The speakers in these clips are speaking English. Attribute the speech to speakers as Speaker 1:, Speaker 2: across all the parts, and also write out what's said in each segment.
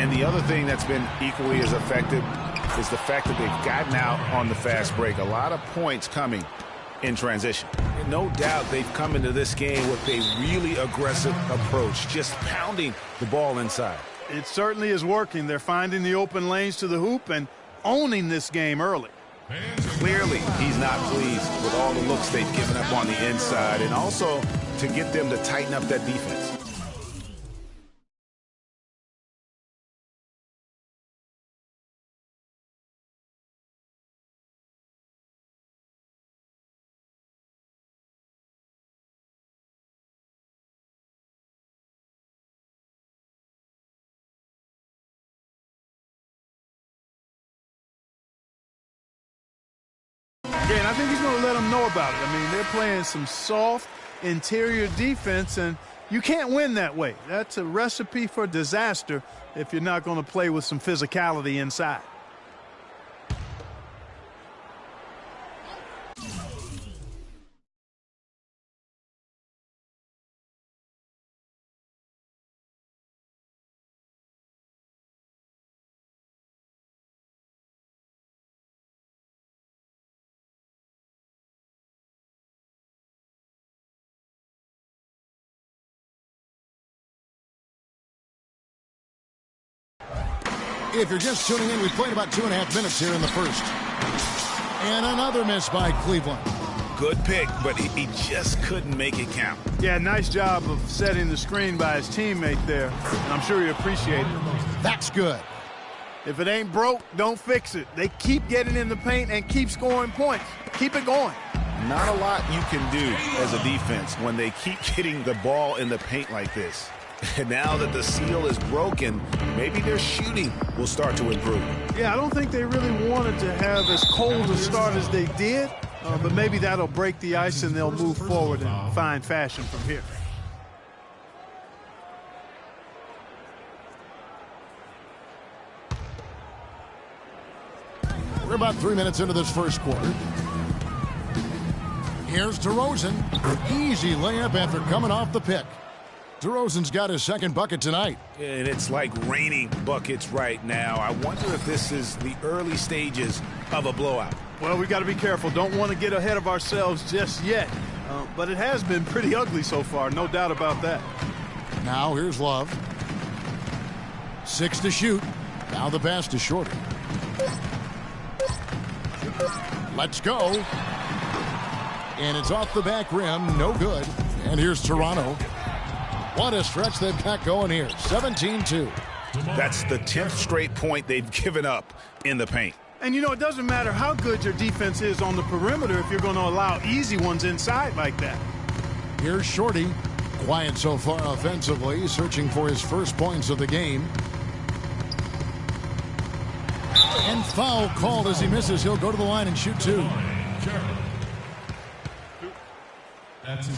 Speaker 1: And the other thing that's been equally as effective is the fact that they've gotten out on the fast break. A lot of points coming in transition. And no doubt they've come into this game with a really aggressive approach, just pounding the ball inside.
Speaker 2: It certainly is working. They're finding the open lanes to the hoop and owning this game early.
Speaker 1: Clearly, he's not pleased with all the looks they've given up on the inside, and also to get them to tighten up that defense.
Speaker 2: And I think he's going to let them know about it. I mean, they're playing some soft interior defense, and you can't win that way. That's a recipe for disaster if you're not going to play with some physicality inside.
Speaker 3: If you're just tuning in, we've played about 2.5 minutes here in the first. And another miss by Cleveland.
Speaker 1: Good pick, but he just couldn't make it count.
Speaker 2: Yeah, nice job of setting the screen by his teammate there. And I'm sure he appreciated it.
Speaker 3: That's good.
Speaker 2: If it ain't broke, don't fix it. They keep getting in the paint and keep scoring points. Keep it going.
Speaker 1: Not a lot you can do as a defense when they keep getting the ball in the paint like this. And now that the seal is broken, maybe their shooting will start to improve.
Speaker 2: Yeah, I don't think they really wanted to have as cold a start as they did, but maybe that'll break the ice and they'll move forward and find fashion from here.
Speaker 3: We're about 3 minutes into this first quarter. Here's DeRozan. Easy layup after coming off the pick. DeRozan's got his second bucket tonight.
Speaker 1: And it's like raining buckets right now. I wonder if this is the early stages of a blowout.
Speaker 2: Well, we got to be careful. Don't want to get ahead of ourselves just yet. But it has been pretty ugly so far, no doubt about that.
Speaker 3: Now here's Love. 6 to shoot. Now the pass to Shorty. Let's go. And it's off the back rim. No good. And here's Toronto. What a stretch they've got going here. 17-2.
Speaker 1: That's the 10th straight point they've given up in the paint.
Speaker 2: And, you know, it doesn't matter how good your defense is on the perimeter if you're going to allow easy ones inside like that.
Speaker 3: Here's Shorty. Quiet so far offensively, searching for his first points of the game. And foul called as he misses. He'll go to the line and shoot 2.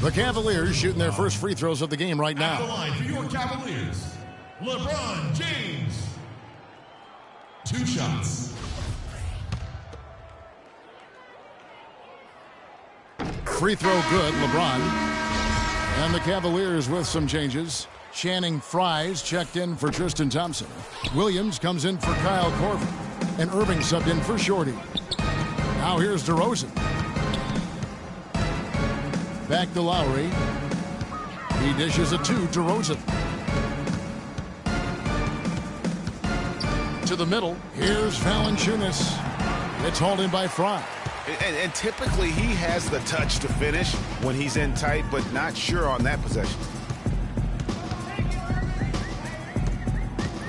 Speaker 3: The Cavaliers shooting their first free throws of the game right now.
Speaker 4: At the line for your Cavaliers, LeBron James. 2 shots.
Speaker 3: Free throw good, LeBron. And the Cavaliers with some changes. Channing Frye's checked in for Tristan Thompson. Williams comes in for Kyle Korver. And Irving subbed in for Shorty. Now here's DeRozan. Back to Lowry. He dishes it to DeRozan. To the middle. Here's Valanciunas. It's hauled in by Frye.
Speaker 1: And typically he has the touch to finish when he's in tight, but not sure on that possession.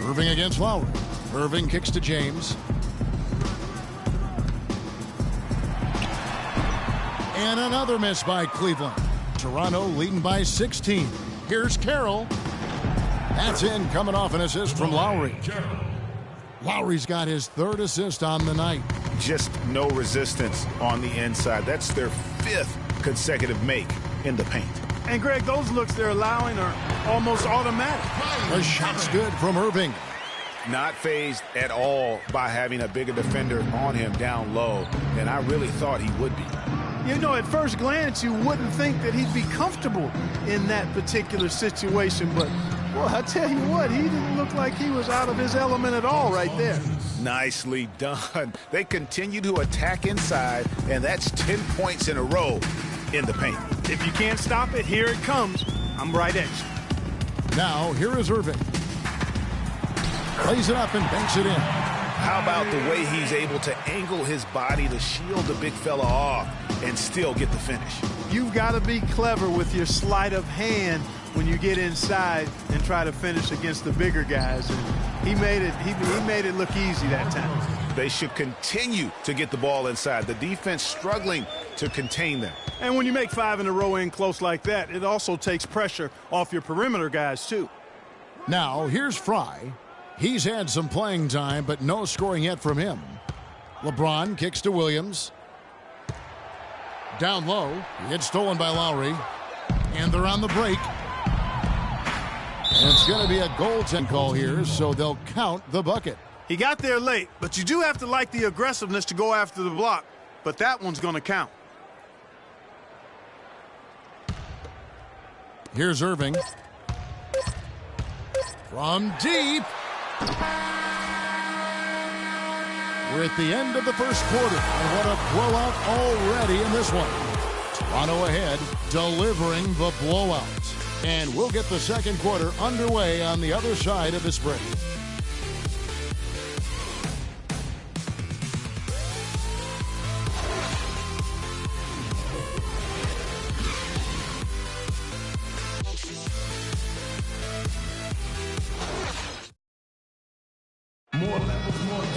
Speaker 3: Irving against Lowry. Irving kicks to James. And another miss by Cleveland. Toronto leading by 16. Here's Carroll. That's in, coming off an assist from Lowry. Lowry's got his 3rd assist on the night.
Speaker 1: Just no resistance on the inside. That's their 5th consecutive make in the paint.
Speaker 2: And, Greg, those looks they're allowing are almost automatic.
Speaker 3: The shot's good from Irving.
Speaker 1: Not fazed at all by having a bigger defender on him down low, and I really thought he would be.
Speaker 2: You know, at first glance, you wouldn't think that he'd be comfortable in that particular situation, but Well, I tell you what, he didn't look like he was out of his element at all right there.
Speaker 1: Nicely done. They continue to attack inside, and that's 10 points in a row in the paint.
Speaker 2: If you can't stop it, here it comes. I'm right at you.
Speaker 3: Now, here is Irving. Plays it up and banks it in.
Speaker 1: How about the way he's able to angle his body to shield the big fella off and still get the finish?
Speaker 2: You've got to be clever with your sleight of hand when you get inside and try to finish against the bigger guys. And he made it look easy that time.
Speaker 1: They should continue to get the ball inside. The defense struggling to contain them.
Speaker 2: And when you make 5 in a row in close like that, it also takes pressure off your perimeter guys too.
Speaker 3: Now, here's Fry. He's had some playing time, but no scoring yet from him. LeBron kicks to Williams. Down low. It's stolen by Lowry. And they're on the break. And it's going to be a goaltend call here, so they'll count the bucket.
Speaker 2: He got there late, but you do have to like the aggressiveness to go after the block. But that one's going to count.
Speaker 3: Here's Irving. From deep. We're at the end of the first quarter, and what a blowout already in this one. Toronto ahead, delivering the blowout. And we'll get the second quarter underway on the other side of this break.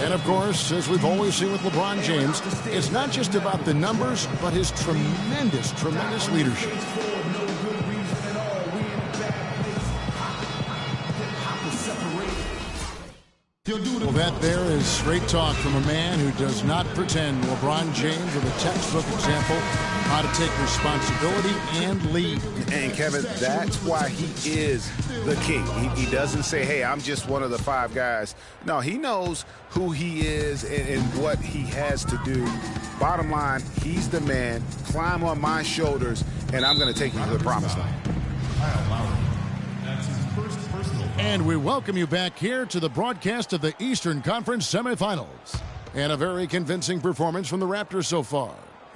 Speaker 3: And of course, as we've always seen with LeBron James, it's not just about the numbers, but his tremendous leadership. Well, that there is straight talk from a man who does not pretend. LeBron James with a textbook example how to take responsibility and lead.
Speaker 1: And Kevin, that's why he is the king. He doesn't say, hey, I'm just one of the 5 guys. No, he knows who he is and what he has to do. Bottom line, he's the man. Climb on my shoulders, and I'm going to take you to the promised land.
Speaker 3: And we welcome you back here to the broadcast of the Eastern Conference semifinals. And a very convincing performance from the Raptors so far.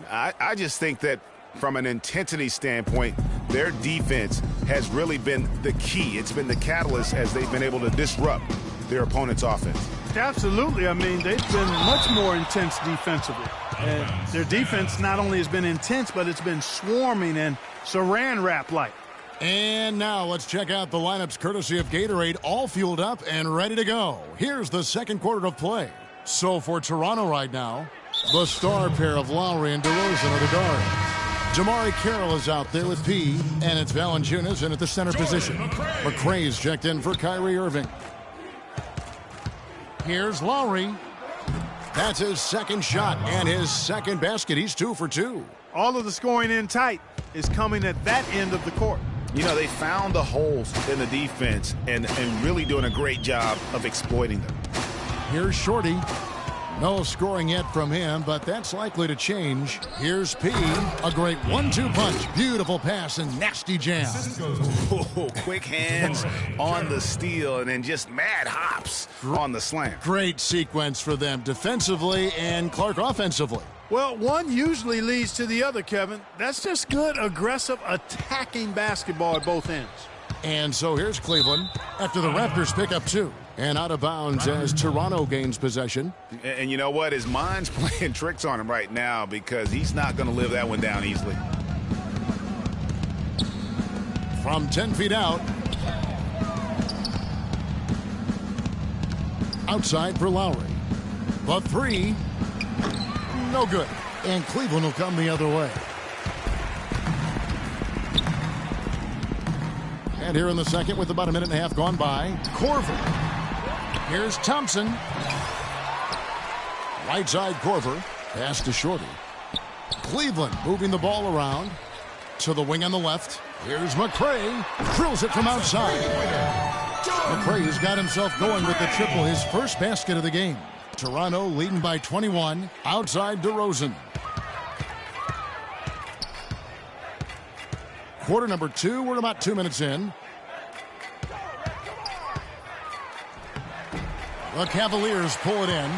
Speaker 1: I just think that from an intensity standpoint, their defense has really been the key. It's been the catalyst as they've been able to disrupt their opponent's offense.
Speaker 2: Absolutely. I mean, they've been much more intense defensively. And their defense not only has been intense, but it's been swarming and saran wrap-like.
Speaker 3: And now let's check out the lineups courtesy of Gatorade, all fueled up and ready to go. Here's the second quarter of play. So for Toronto right now, the star pair of Lowry and DeRozan are the guards. Jamari Carroll is out there with P, and it's Valanciunas in at the center position. McRae's checked in for Kyrie Irving. Here's Lowry. That's his second shot and his second basket. He's 2 for 2.
Speaker 2: All of the scoring in tight is coming at that end of the court.
Speaker 1: You know, they found the holes in the defense and really doing a great job of exploiting them.
Speaker 3: Here's Shorty. No scoring yet from him, but that's likely to change. Here's P. A great 1-2 punch. Beautiful pass and nasty jam.
Speaker 1: Oh, quick hands on the steal and then just mad hops on the slam.
Speaker 3: Great sequence for them defensively and Clark offensively.
Speaker 2: Well, one usually leads to the other, Kevin. That's just good, aggressive, attacking basketball at both ends.
Speaker 3: And so here's Cleveland after the Raptors pick up 2. And out of bounds as Toronto gains possession.
Speaker 1: And you know what? His mind's playing tricks on him right now because he's not going to live that one down easily.
Speaker 3: From 10 feet out. Outside for Lowry. The 3. No good. And Cleveland will come the other way. And here in the second with about a minute and a half gone by, Korver. Here's Thompson. Right side Korver. Pass to Shorty. Cleveland moving the ball around to the wing on the left. Here's McRae. Drills it from outside. McRae has got himself going with the triple, his first basket of the game. Toronto leading by 21. Outside DeRozan. Quarter number 2. We're about 2 minutes in. The Cavaliers pull it in.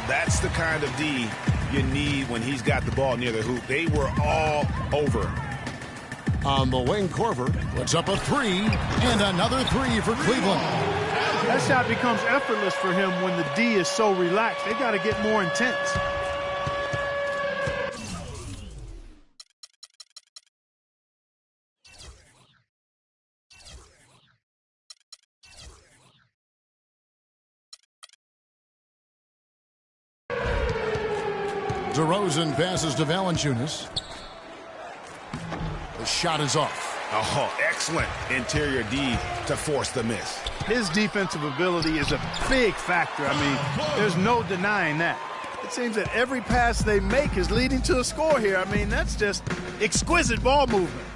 Speaker 1: That's the kind of D you need when he's got the ball near the hoop. They were all over him.
Speaker 3: On the wing, Korver puts up a three, and another three for Cleveland.
Speaker 2: That shot becomes effortless for him when the D is so relaxed. They got to get more intense.
Speaker 3: DeRozan passes to Valanciunas. The shot is off.
Speaker 1: Oh, excellent interior D to force the miss.
Speaker 2: His defensive ability is a big factor. I mean, there's no denying that. It seems that every pass they make is leading to a score here. I mean, that's just exquisite ball movement.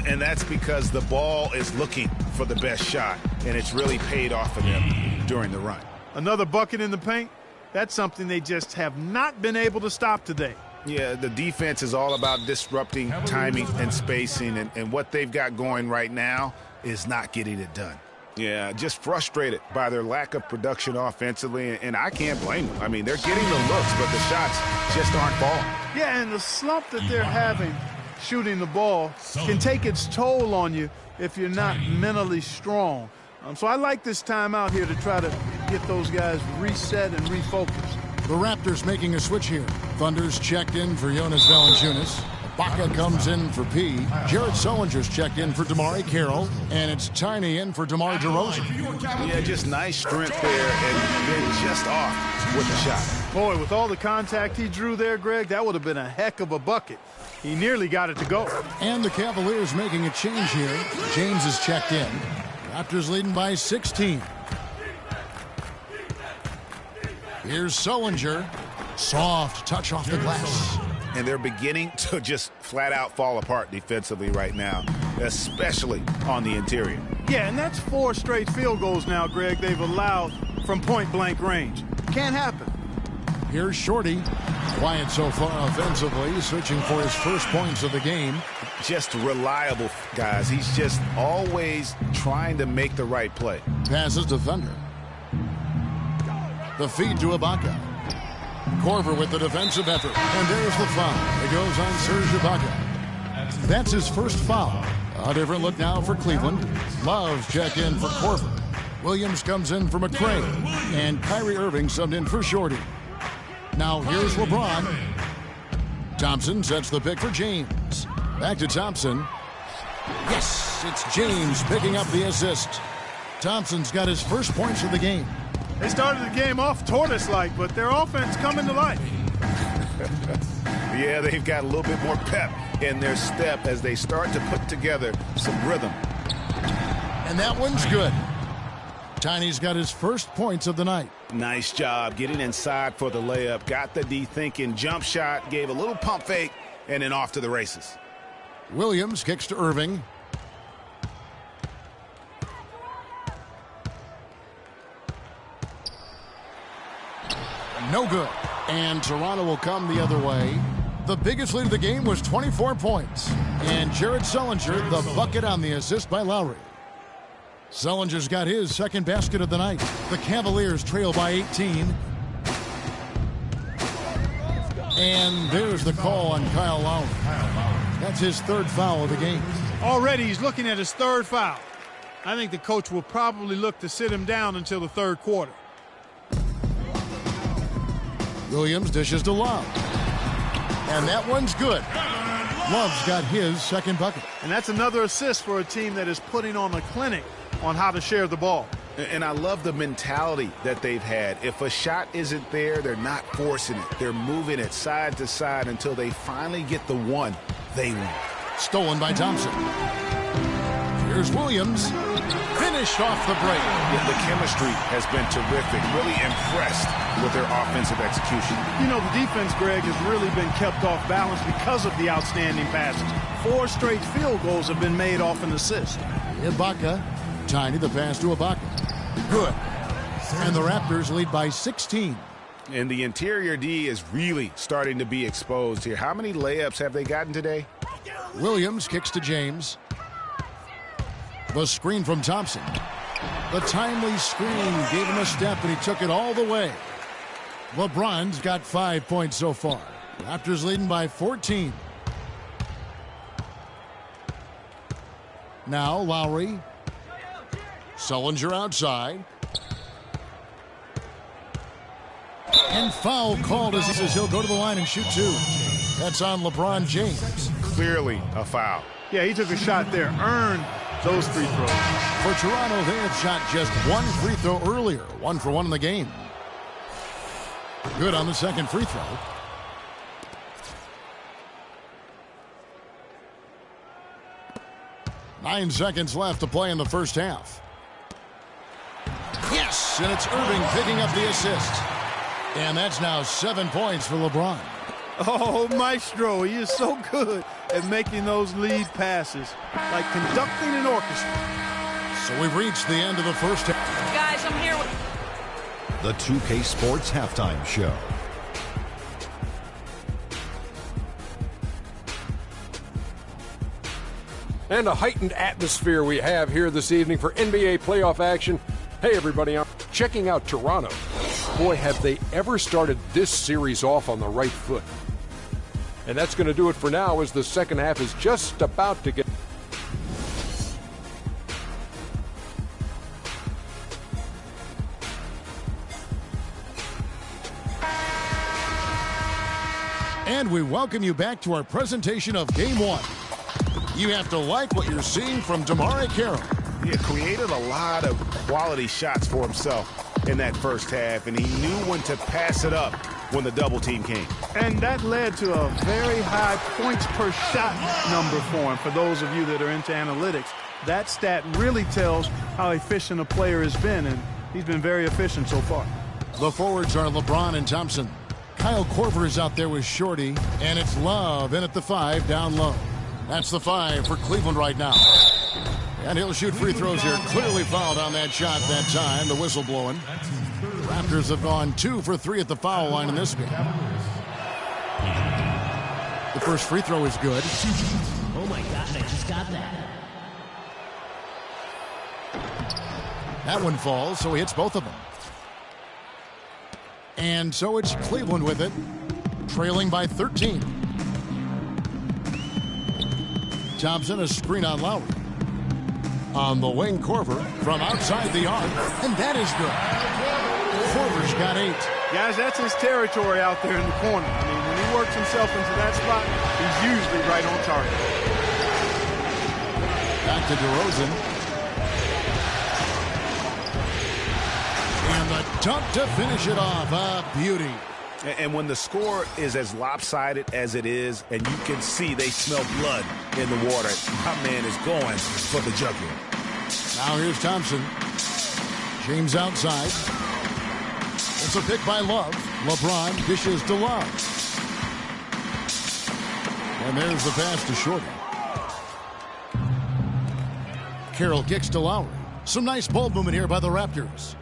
Speaker 1: And that's because the ball is looking for the best shot, and it's really paid off for them during the run.
Speaker 2: Another bucket in the paint. That's something they just have not been able to stop today.
Speaker 1: Yeah, the defense is all about disrupting timing and spacing, and what they've got going right now is not getting it done. Yeah, just frustrated by their lack of production offensively, and I can't blame them. I mean, they're getting the looks, but the shots just aren't falling.
Speaker 2: Yeah, and the slump that they're having shooting the ball can take its toll on you if you're not mentally strong. So I like this timeout here to try to get those guys reset and refocused.
Speaker 3: The Raptors making a switch here. Thunder's checked in for Jonas Valanciunas. Ibaka comes in for P. Jared Sullinger's checked in for DeMar Carroll. And it's Tiny in for DeMar DeRozan.
Speaker 1: Yeah, just nice strength there and then just off with the shot.
Speaker 2: Boy, with all the contact he drew there, Greg, that would have been a heck of a bucket. He nearly got it to go.
Speaker 3: And the Cavaliers making a change here. James is checked in. Raptors leading by 16. Here's Sullinger. Soft touch off the glass.
Speaker 1: And they're beginning to just flat out fall apart defensively right now, especially on the interior.
Speaker 2: Yeah, and that's 4 straight field goals now, Greg, they've allowed from point-blank range. Can't happen.
Speaker 3: Here's Shorty. Quiet so far offensively, searching for his first points of the game.
Speaker 1: Just reliable, guys. He's just always trying to make the right play.
Speaker 3: Passes to Thunder. The feed to Ibaka. Korver with the defensive effort. And there's the foul. It goes on Serge Ibaka. That's his first foul. A different look now for Cleveland. Love check in for Korver. Williams comes in for McCray. And Kyrie Irving subbed in for Shorty. Now here's LeBron. Thompson sets the pick for James. Back to Thompson. Yes, it's James picking up the assist. Thompson's got his first points of the game.
Speaker 2: They started the game off tortoise-like, but their offense coming to life.
Speaker 1: Yeah, they've got a little bit more pep in their step as they start to put together some rhythm.
Speaker 3: And that one's good. Tiny's got his first points of the night.
Speaker 1: Nice job getting inside for the layup. Got the D thinking, jump shot, gave a little pump fake, and then off to the races.
Speaker 3: Williams kicks to Irving. No good. And Toronto will come the other way. The biggest lead of the game was 24 points. And Jared Sullinger, the bucket on the assist by Lowry. Sullinger's got his second basket of the night. The Cavaliers trail by 18. And there's the call on Kyle Lowry. That's his third foul of the game.
Speaker 2: Already he's looking at his third foul. I think the coach will probably look to sit him down until the third quarter.
Speaker 3: Williams dishes to Love. And that one's good. Love's got his second bucket.
Speaker 2: And that's another assist for a team that is putting on a clinic on how to share the ball.
Speaker 1: And I love the mentality that they've had. If a shot isn't there, they're not forcing it. They're moving it side to side until they finally get the one they want.
Speaker 3: Stolen by Thompson. Here's Williams. Finished off the break.
Speaker 1: Yeah, the chemistry has been terrific. Really impressed with their offensive execution.
Speaker 2: You know, the defense, Greg, has really been kept off balance because of the outstanding passes. 4 straight field goals have been made off an assist.
Speaker 3: Ibaka. Tiny, the pass to Ibaka. Good. And the Raptors lead by 16.
Speaker 1: And the interior D is really starting to be exposed here. How many layups have they gotten today?
Speaker 3: Williams kicks to James. The screen from Thompson. The timely screen gave him a step, and he took it all the way. LeBron's got 5 points so far. Raptors leading by 14. Now Lowry. Sullinger outside. And foul called as he says he'll go to the line and shoot 2. That's on LeBron James.
Speaker 1: Clearly a foul.
Speaker 2: Yeah, he took a shot there, earned those free throws.
Speaker 3: For Toronto, they have shot just 1 free throw earlier. 1 for 1 in the game. Good on the second free throw. Nine seconds left to play in the first half. Yes, and it's Irving picking up the assist. And that's now 7 points for LeBron.
Speaker 2: Oh, Maestro, he is so good at making those lead passes, like conducting an orchestra.
Speaker 3: So we've reached the end of the first half.
Speaker 5: Guys, I'm here with
Speaker 6: the 2K Sports Halftime Show.
Speaker 7: And a heightened atmosphere we have here this evening for NBA playoff action. Hey, everybody, I'm checking out Toronto. Boy, have they ever started this series off on the right foot. And that's going to do it for now as the second half is just about to get...
Speaker 3: And we welcome you back to our presentation of Game 1. You have to like what you're seeing from DeMarre Carroll.
Speaker 1: He created a lot of quality shots for himself in that first half, and he knew when to pass it up when the double team came.
Speaker 2: And that led to a very high points per shot number for him. For those of you that are into analytics, that stat really tells how efficient a player has been, and he's been very efficient so far.
Speaker 3: The forwards are LeBron and Thompson. Kyle Korver is out there with Shorty, and it's Love in at the 5 down low. That's the 5 for Cleveland right now. And he'll shoot free throws here. Clearly fouled on that shot that time. The whistle blowing. The Raptors have gone 2 for 3 at the foul line in this game. The first free throw is good.
Speaker 8: Oh my God, I just got that.
Speaker 3: That one falls, so he hits both of them. And so it's Cleveland with it, trailing by 13. Thompson, a screen on Lowry. On the wing, Korver from outside the arc, and that is good. Korver's got 8.
Speaker 2: Guys, that's his territory out there in the corner. I mean, when he works himself into that spot, he's usually right on target.
Speaker 3: Back to DeRozan. And the dunk to finish it off. A beauty.
Speaker 1: And when the score is as lopsided as it is, and you can see they smell blood in the water, my man is going for the jugular.
Speaker 3: Now here's Thompson. James outside. It's a pick by Love. LeBron dishes to Love. And there's the pass to Shorty. Carroll kicks to Lowry. Some nice ball movement here by the Raptors.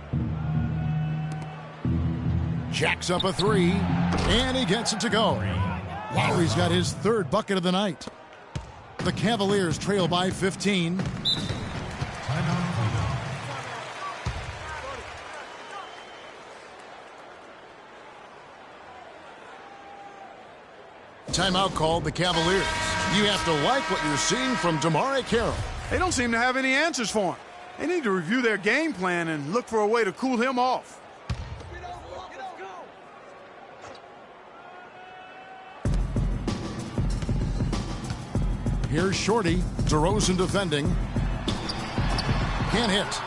Speaker 3: Jacks up a 3, and he gets it to go. Lowry's got his 3rd bucket of the night. The Cavaliers trail by 15. Timeout called the Cavaliers. You have to like what you're seeing from DeMarre Carroll.
Speaker 2: They don't seem to have any answers for him. They need to review their game plan and look for a way to cool him off.
Speaker 3: Here's Shorty. DeRozan defending. Can't hit.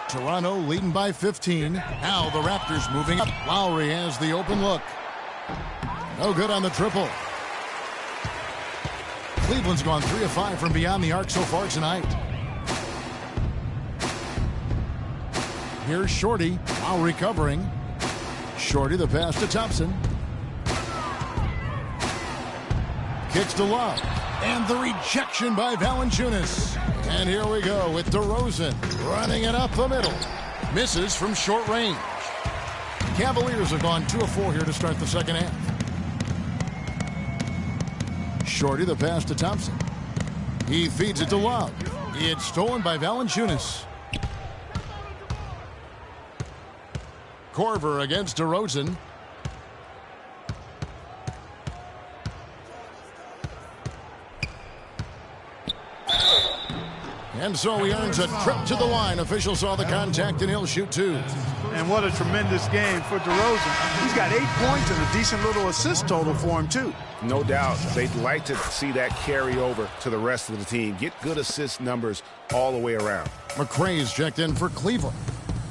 Speaker 3: Toronto leading by 15. Now the Raptors moving up. Lowry has the open look. No good on the triple. Cleveland's gone 3 of 5 from beyond the arc so far tonight. Here's Shorty. Lowry covering. Shorty the pass to Thompson. Kicks to Love. And the rejection by Valanciunas. And here we go with DeRozan running it up the middle. Misses from short range. Cavaliers have gone 2 of 4 here to start the second half. Shorty the pass to Thompson. He feeds it to Love. It's stolen by Valanciunas. Korver against DeRozan. And so he earns a trip to the line. Officials saw the contact, and he'll shoot 2.
Speaker 2: And what a tremendous game for DeRozan. He's got 8 points and a decent little assist total for him, too.
Speaker 1: No doubt. They'd like to see that carry over to the rest of the team. Get good assist numbers all the way around.
Speaker 3: McRae's checked in for Cleveland.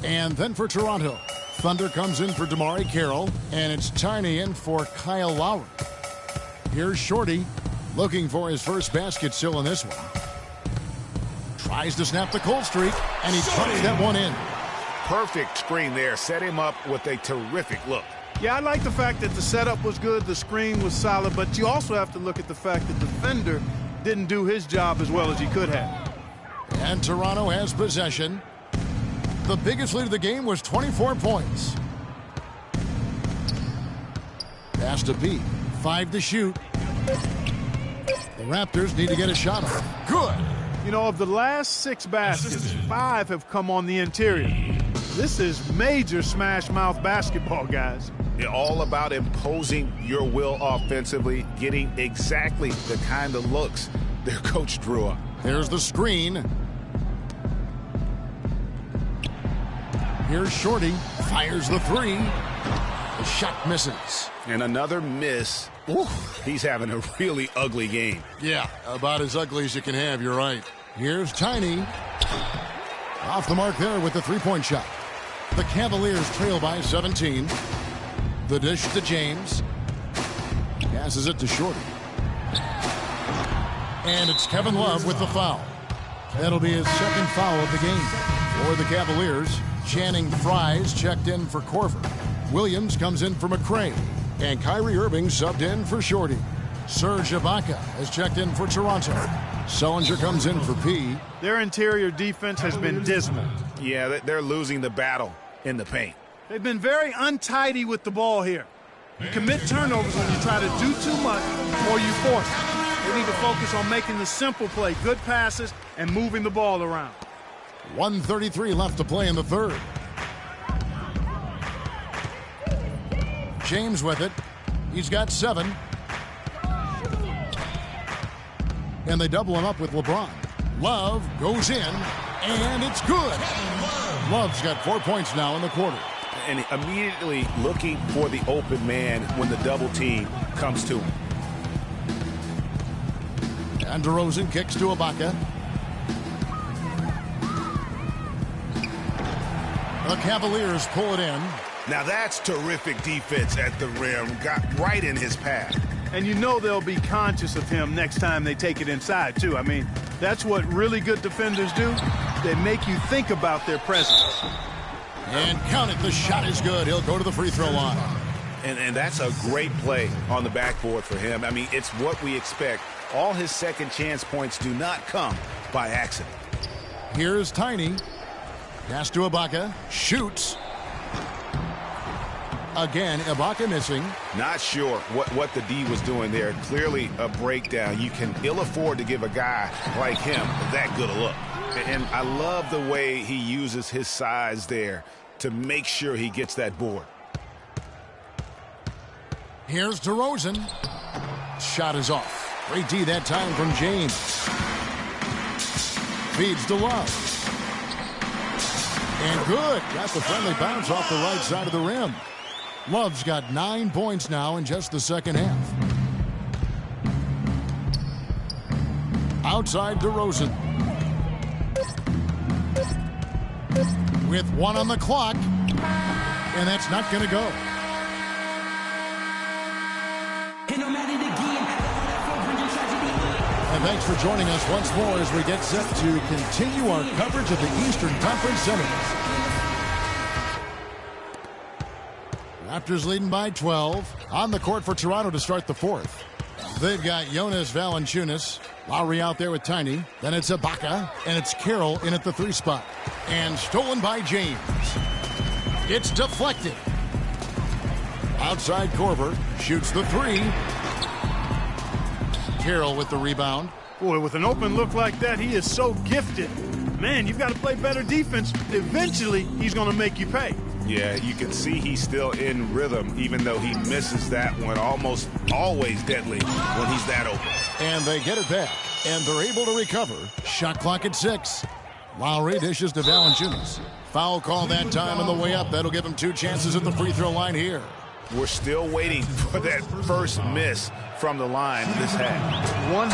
Speaker 3: And then for Toronto, Thunder comes in for DeMarre Carroll, and it's Tiny in for Kyle Lowry. Here's Shorty looking for his first basket still in this one. Tries to snap the cold streak, and he tucks that one in.
Speaker 1: Perfect screen there. Set him up with a terrific look.
Speaker 2: Yeah, I like the fact that the setup was good, the screen was solid, but you also have to look at the fact that the defender didn't do his job as well as he could have.
Speaker 3: And Toronto has possession. The biggest lead of the game was 24 points. Pass to P. 5 to shoot. The Raptors need to get a shot off. Good.
Speaker 2: You know, of the last 6 baskets, 5 have come on the interior. This is major smash mouth basketball, guys.
Speaker 1: It's all about imposing your will offensively, getting exactly the kind of looks their coach drew up.
Speaker 3: There's the screen. Here's Shorty. Fires the 3. The shot misses.
Speaker 1: And another miss. Ooh, he's having a really ugly game.
Speaker 3: Yeah, about as ugly as you can have, you're right. Here's Tiny. Off the mark there with the 3-point shot. The Cavaliers trail by 17. The dish to James. Passes it to Shorty. And it's Kevin Love with the foul. That'll be his second foul of the game. For the Cavaliers, Channing Frye's checked in for Korver. Williams comes in for McRae. And Kyrie Irving subbed in for Shorty. Serge Ibaka has checked in for Toronto. Sullinger comes in for P.
Speaker 2: Their interior defense has been dismal.
Speaker 1: Yeah, they're losing the battle in the paint.
Speaker 2: They've been very untidy with the ball here. You commit turnovers when you try to do too much or you force it. They need to focus on making the simple play, good passes, and moving the ball around.
Speaker 3: 1:33 left to play in the third. James with it. He's got 7. And they double him up with LeBron. Love goes in, and it's good. Love's got 4 points now in the quarter.
Speaker 1: And immediately looking for the open man when the double team comes to him.
Speaker 3: And DeRozan kicks to Ibaka. The Cavaliers pull it in.
Speaker 1: Now that's terrific defense at the rim. Got right in his path.
Speaker 2: And you know they'll be conscious of him next time they take it inside, too. I mean, that's what really good defenders do. They make you think about their presence.
Speaker 3: And count it, the shot is good. He'll go to the free throw line.
Speaker 1: And that's a great play on the backboard for him. I mean, it's what we expect. All his second chance points do not come by accident.
Speaker 3: Here's Tiny. Pass to Ibaka. Shoots. Again, Ibaka missing.
Speaker 1: Not sure what the D was doing there. Clearly a breakdown. You can ill afford to give a guy like him that good a look. And I love the way he uses his size there to make sure he gets that board.
Speaker 3: Here's DeRozan. Shot is off. Great D that time from James. Feeds to Love. And good. Got the friendly bounce off the right side of the rim. Love's got 9 points now in just the second half. Outside DeRozan. With 1 on the clock. And that's not going to go. And thanks for joining us once more as we get set to continue our coverage of the Eastern Conference Semis. Raptors leading by 12. On the court for Toronto to start the fourth. They've got Jonas Valanciunas. Lowry out there with Tiny. Then it's Ibaka. And it's Carroll in at the 3 spot. And stolen by James. It's deflected. Outside Korver. Shoots the 3. Carroll with the rebound.
Speaker 2: Boy, with an open look like that, he is so gifted. Man, you've got to play better defense. Eventually, he's going to make you pay.
Speaker 1: Yeah, you can see he's still in rhythm, even though he misses that one. Almost always deadly when he's that open.
Speaker 3: And they get it back, and they're able to recover. Shot clock at 6. Lowry dishes to Valanciunas. Foul call that time on the way up. That'll give him 2 chances at the free throw line here.
Speaker 1: We're still waiting for that first miss from the line this half.
Speaker 2: 100%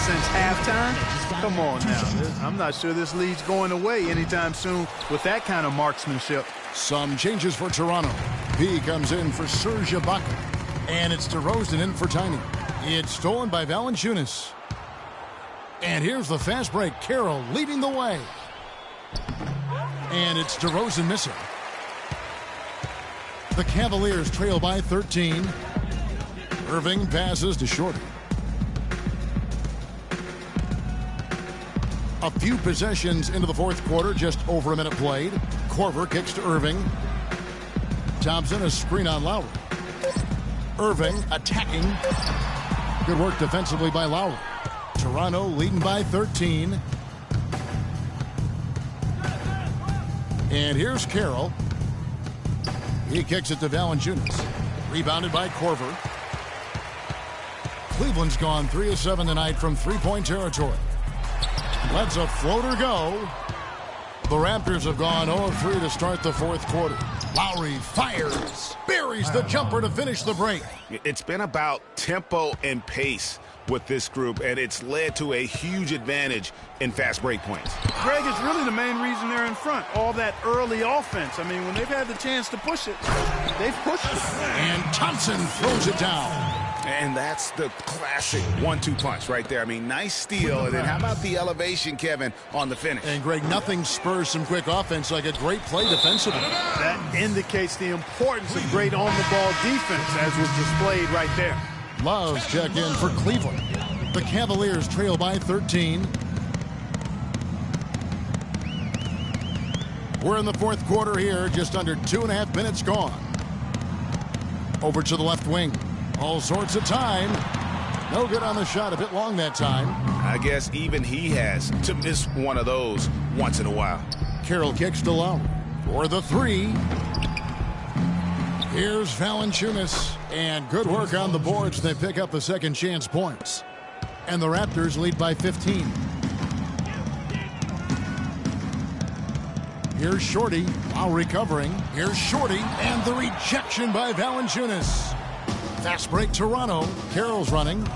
Speaker 2: since halftime. Come on now. I'm not sure this lead's going away anytime soon with that kind of marksmanship.
Speaker 3: Some changes for Toronto. P comes in for Serge Ibaka. And it's DeRozan in for Tiny. It's stolen by Valanciunas. And here's the fast break. Carroll leading the way. And it's DeRozan missing. The Cavaliers trail by 13. Irving passes to Shorty. A few possessions into the fourth quarter, just over a minute played. Korver kicks to Irving. Thompson, a screen on Lowry. Irving attacking. Good work defensively by Lowry. Toronto leading by 13. And here's Carroll. He kicks it to Valanciunas. Rebounded by Korver. Cleveland's gone 3 of 7 tonight from three-point territory. Lets a floater go. The Raptors have gone 0 of 3 to start the fourth quarter. Lowry fires. Buries the jumper to finish the break.
Speaker 1: It's been about tempo and pace with this group, and it's led to a huge advantage in fast break points.
Speaker 2: Greg, it's really the main reason they're in front. All that early offense. I mean, when they've had the chance to push it, they've pushed it.
Speaker 3: And Thompson throws it down.
Speaker 1: And that's the classic 1-2 punch right there. I mean, nice steal. And then how about the elevation, Kevin, on the finish?
Speaker 3: And, Greg, nothing spurs some quick offense like a great play defensively.
Speaker 2: That indicates the importance of great on-the-ball defense, as was displayed right there.
Speaker 3: Love's check in for Cleveland. The Cavaliers trail by 13. We're in the fourth quarter here, just under 2.5 minutes gone. Over to the left wing. All sorts of time. No good on the shot, a bit long that time.
Speaker 1: I guess even he has to miss one of those once in a while.
Speaker 3: Carroll kicks to Lowry for the 3. Here's Valanciunas. And good work on the boards. They pick up the second chance points. And the Raptors lead by 15. Here's Shorty. Lowry covering. Here's Shorty. And the rejection by Valanciunas. Fast break Toronto. Carroll's running.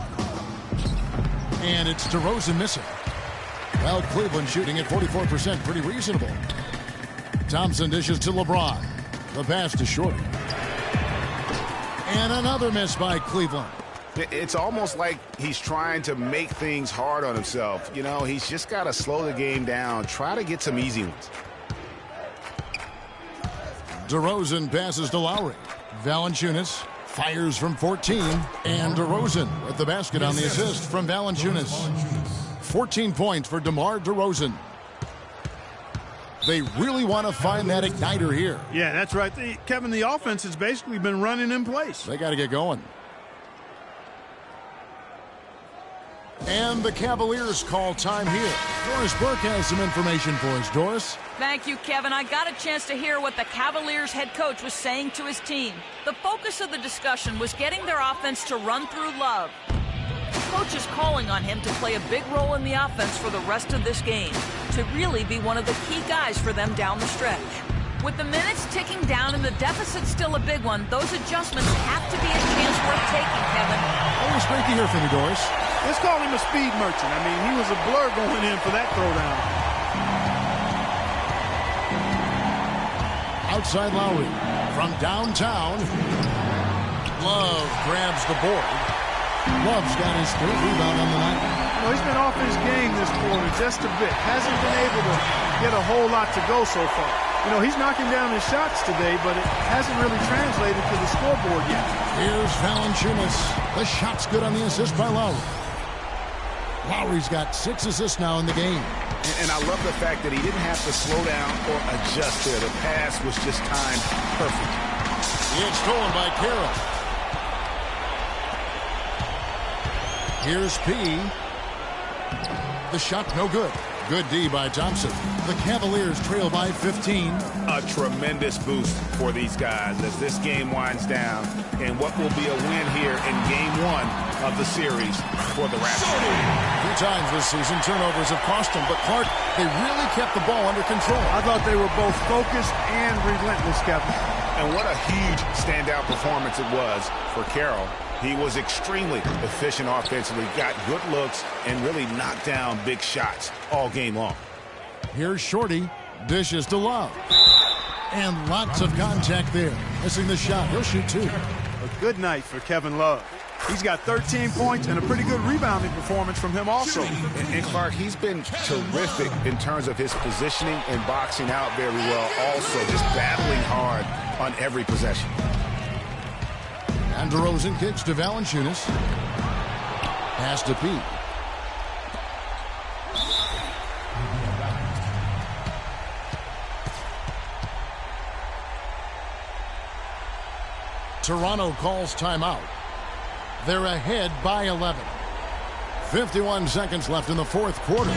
Speaker 3: And it's DeRozan missing. Well, Cleveland shooting at 44%. Pretty reasonable. Thompson dishes to LeBron. The pass to Shorty. And another miss by Cleveland.
Speaker 1: It's almost like he's trying to make things hard on himself. You know, he's just got to slow the game down. Try to get some easy ones.
Speaker 3: DeRozan passes to Lowry. Valanciunas fires from 14. And DeRozan with the basket on the assist from Valanciunas. 14 points for DeMar DeRozan. They really want to find that igniter here.
Speaker 2: Yeah, that's right. Kevin, the offense has basically been running in place.
Speaker 3: They got to get going. And the Cavaliers call time here. Doris Burke has some information for us. Doris?
Speaker 5: Thank you, Kevin. I got a chance to hear what the Cavaliers head coach was saying to his team. The focus of the discussion was getting their offense to run through Love. The coach is calling on him to play a big role in the offense for the rest of this game, to really be one of the key guys for them down the stretch. With the minutes ticking down and the deficit still a big one, those adjustments have to be a chance worth taking, Kevin.
Speaker 3: Always great to hear from you, Doris.
Speaker 2: Let's call him a speed merchant. I mean, he was a blur going in for that throwdown.
Speaker 3: Outside Lowry. From downtown. Love grabs the board. Love's got his third rebound on the night.
Speaker 2: You know, he's been off his game this quarter just a bit. Hasn't been able to get a whole lot to go so far. You know, he's knocking down his shots today, but it hasn't really translated to the scoreboard yet.
Speaker 3: Here's Valanciunas. The shot's good on the assist by Lowry. Lowry's got 6 assists now in the game.
Speaker 1: And I love the fact that he didn't have to slow down or adjust there. The pass was just timed perfect.
Speaker 3: It's stolen by Carroll. Here's P. The shot no good. Good D by Thompson. The Cavaliers trail by 15.
Speaker 1: A tremendous boost for these guys as this game winds down and what will be a win here in game 1 of the series for the Raptors.
Speaker 3: 3 times this season, turnovers have cost them, but Clark, they really kept the ball under control.
Speaker 2: I thought they were both focused and relentless, Kevin.
Speaker 1: And what a huge standout performance it was for Carroll. He was extremely efficient offensively, got good looks, and really knocked down big shots all game long.
Speaker 3: Here's Shorty. Dishes to Love. And lots of contact there. Missing the shot. He'll shoot 2.
Speaker 2: A good night for Kevin Love. He's got 13 points and a pretty good rebounding performance from him also.
Speaker 1: And Clark, he's been terrific in terms of his positioning and boxing out very well. Also, just battling hard on every possession.
Speaker 3: And DeRozan kicks to Valanciunas. Pass to Pete. Toronto calls timeout. They're ahead by 11. 51 seconds left in the 4th quarter.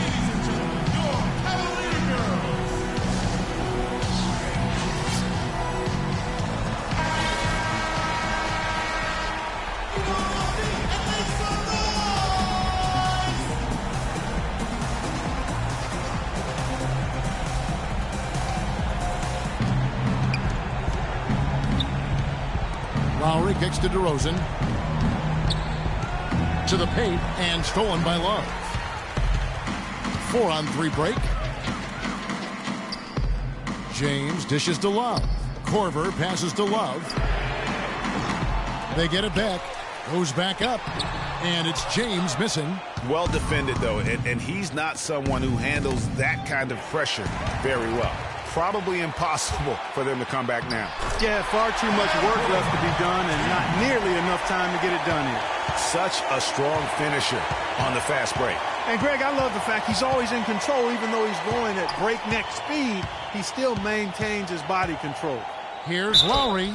Speaker 3: Lowry kicks to DeRozan. To the paint and stolen by Love. 4-on-3 break. James dishes to Love. Korver passes to Love. They get it back. Goes back up. And it's James missing.
Speaker 1: Well defended, though, and he's not someone who handles that kind of pressure very well. Probably impossible for them to come back now.
Speaker 2: Yeah, far too much work left to be done and not nearly enough time to get it done here.
Speaker 1: Such a strong finisher on the fast break.
Speaker 2: And, Greg, I love the fact he's always in control. Even though he's going at breakneck speed, he still maintains his body control.
Speaker 3: Here's Lowry.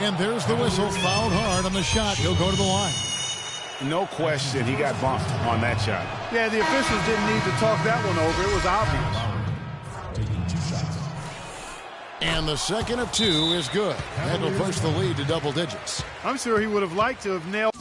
Speaker 3: And there's the whistle. Fouled hard on the shot. He'll go to the line.
Speaker 1: No question, he got bumped on that shot.
Speaker 2: Yeah, the officials didn't need to talk that one over. It was obvious.
Speaker 3: And the second of 2 is good. That'll push the lead to double digits.
Speaker 2: I'm sure he would have liked to have nailed.